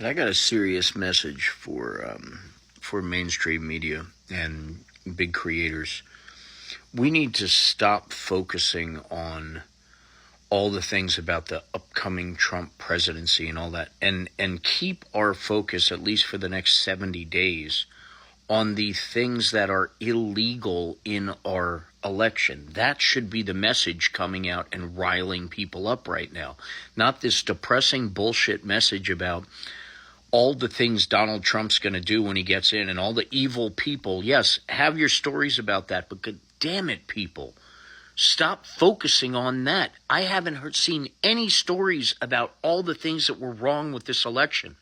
And I got a serious message for mainstream media and big creators. We need to stop focusing on all the things about the upcoming Trump presidency and all that, and keep our focus, at least for the next 70 days, on the things that are illegal in our election. That should be the message coming out and riling people up right now. Not this depressing bullshit message about all the things Donald Trump's going to do when he gets in and all the evil people. Yes, have your stories about that, but good damn it, people. Stop focusing on that. I haven't seen any stories about all the things that were wrong with this election.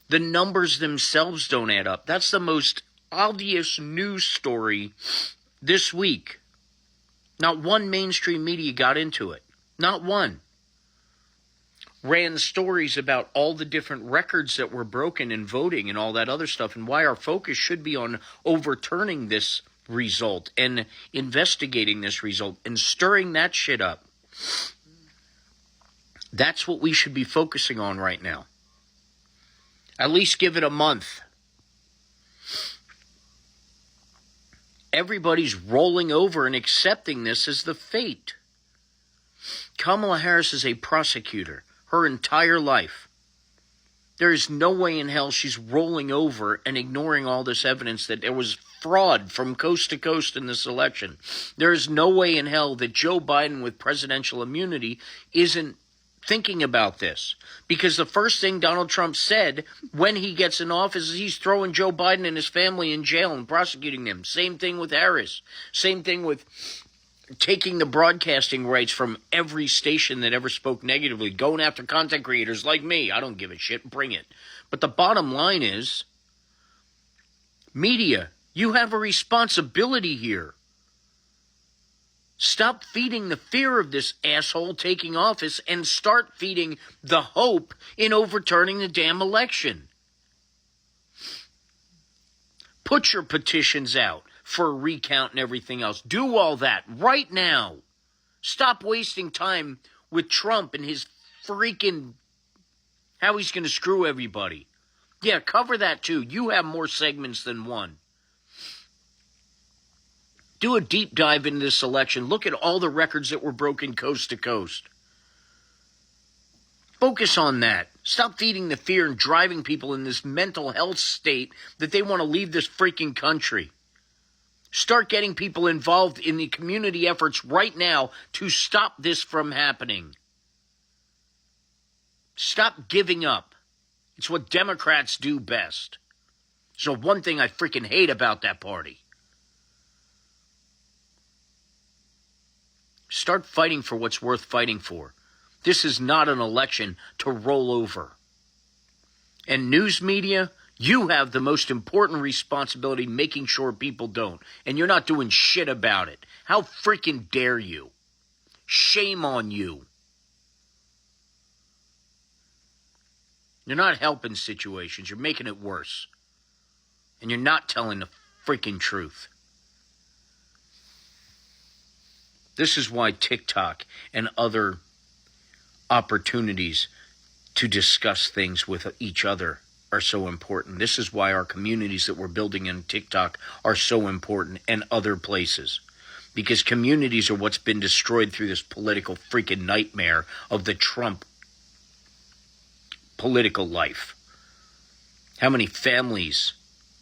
The numbers themselves don't add up. That's the most obvious news story this week. Not one mainstream media got into it. Not one. Ran stories about all the different records that were broken in voting and all that other stuff, and why our focus should be on overturning this result and investigating this result and stirring that shit up. That's what we should be focusing on right now. At least give it a month. Everybody's rolling over and accepting this as the fate. Kamala Harris is a prosecutor her entire life. There is no way in hell she's rolling over and ignoring all this evidence that there was fraud from coast to coast in this election. There is no way in hell that Joe Biden with presidential immunity isn't thinking about this. Because the first thing Donald Trump said when he gets in office is he's throwing Joe Biden and his family in jail and prosecuting them. Same thing with Harris. Same thing with taking the broadcasting rights from every station that ever spoke negatively, going after content creators like me. I don't give a shit. Bring it. But the bottom line is, media, you have a responsibility here. Stop feeding the fear of this asshole taking office and start feeding the hope in overturning the damn election. Put your petitions out for a recount and everything else. Do all that right now. Stop wasting time with Trump and his freaking how he's going to screw everybody. Yeah, cover that too. You have more segments than one. Do a deep dive into this election. Look at all the records that were broken coast to coast. Focus on that. Stop feeding the fear and driving people in this mental health state that they want to leave this freaking country. Start getting people involved in the community efforts right now to stop this from happening. Stop giving up. It's what Democrats do best. So one thing I freaking hate about that party. Start fighting for what's worth fighting for. This is not an election to roll over. And news media, you have the most important responsibility making sure people don't. And you're not doing shit about it. How freaking dare you? Shame on you. You're not helping situations. You're making it worse. And you're not telling the freaking truth. This is why TikTok and other opportunities to discuss things with each other are so important. This is why our communities that we're building in TikTok are so important, and other places. Because communities are what's been destroyed through this political freaking nightmare of the Trump political life. How many families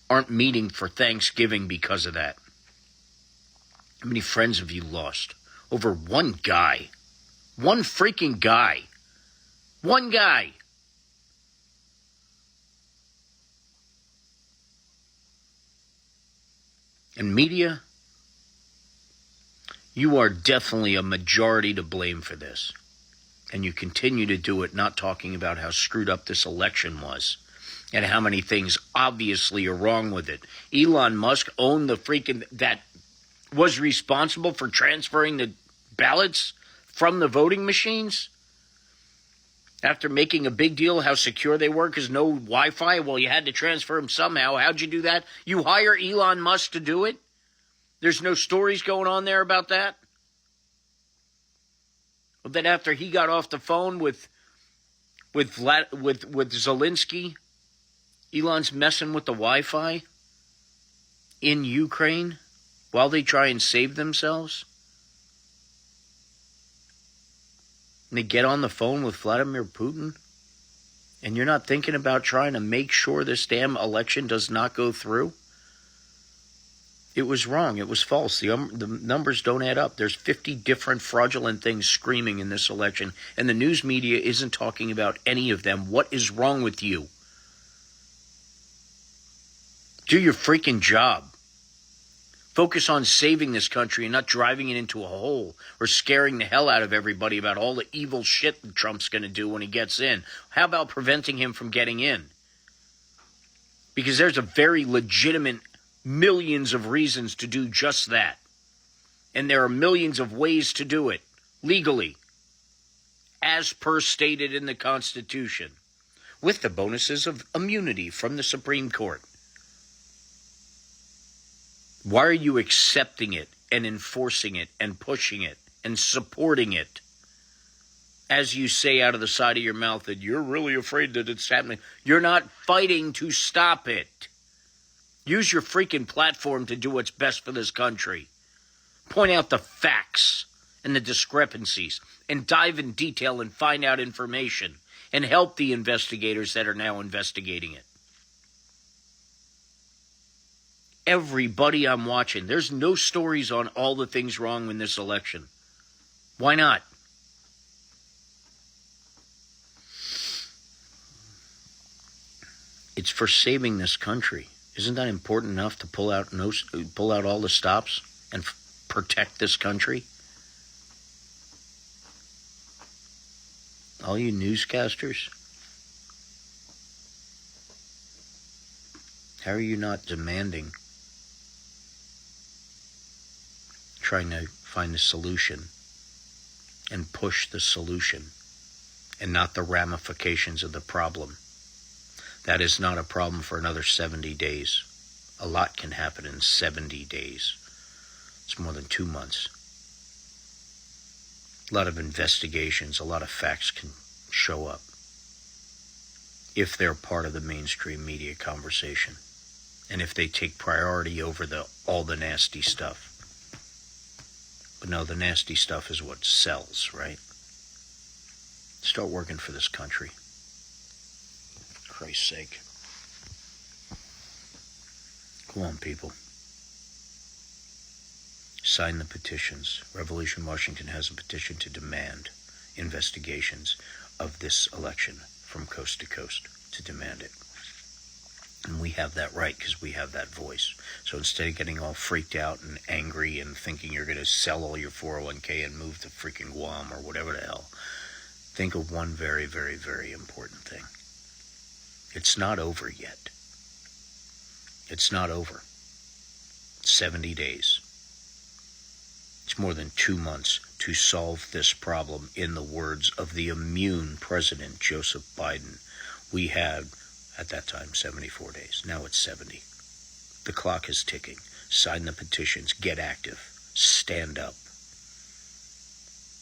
aren't meeting for Thanksgiving because of that? How many friends have you lost? Over one guy. One freaking guy. One guy. And media, you are definitely a majority to blame for this. And you continue to do it, not talking about how screwed up this election was and how many things obviously are wrong with it. Elon Musk owned the freaking, that was responsible for transferring the ballots from the voting machines after making a big deal how secure they were because no Wi-Fi. Well, you had to transfer them somehow. How'd you do that? You hire Elon Musk to do it? There's no stories going on there about that? Well, then after he got off the phone with with Zelensky. Elon's messing with the Wi-Fi in Ukraine while they try and save themselves. And they get on the phone with Vladimir Putin. And you're not thinking about trying to make sure this damn election does not go through? It was wrong. It was false. The numbers don't add up. There's 50 different fraudulent things screaming in this election, and the news media isn't talking about any of them. What is wrong with you? Do your freaking job. Focus on saving this country and not driving it into a hole or scaring the hell out of everybody about all the evil shit that Trump's going to do when he gets in. How about preventing him from getting in? Because there's a very legitimate millions of reasons to do just that. And there are millions of ways to do it legally, as per stated in the Constitution, with the bonuses of immunity from the Supreme Court. Why are you accepting it and enforcing it and pushing it and supporting it? As you say out of the side of your mouth that you're really afraid that it's happening. You're not fighting to stop it. Use your freaking platform to do what's best for this country. Point out the facts and the discrepancies and dive in detail and find out information and help the investigators that are now investigating it. Everybody I'm watching, there's no stories on all the things wrong in this election. Why not? It's for saving this country. Isn't that important enough to pull out all the stops and protect this country? All you newscasters, how are you not demanding, trying to find the solution and push the solution and not the ramifications of the problem? That is not a problem for another 70 days. A lot can happen in 70 days. It's more than 2 months. A lot of investigations, a lot of facts can show up if they're part of the mainstream media conversation and if they take priority over all the nasty stuff. But no, the nasty stuff is what sells, right? Start working for this country. For Christ's sake. Come on, people. Sign the petitions. Revolution Washington has a petition to demand investigations of this election from coast to coast, to demand it. And we have that right because we have that voice. So instead of getting all freaked out and angry and thinking you're going to sell all your 401k and move to freaking Guam or whatever the hell, think of one very, very, very important thing. It's not over yet. It's not over. 70 days. It's more than 2 months to solve this problem. In the words of the immune President Joseph Biden, we had, at that time, 74 days. Now it's 70. The clock is ticking. Sign the petitions. Get active. Stand up.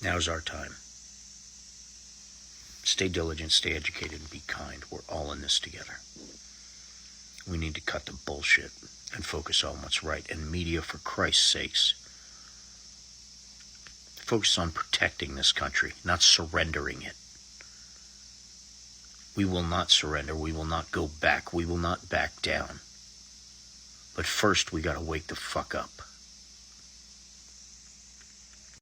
Now's our time. Stay diligent, stay educated, and be kind. We're all in this together. We need to cut the bullshit and focus on what's right. And media, for Christ's sakes, focus on protecting this country, not surrendering it. We will not surrender. We will not go back. We will not back down. But first, we got to wake the fuck up.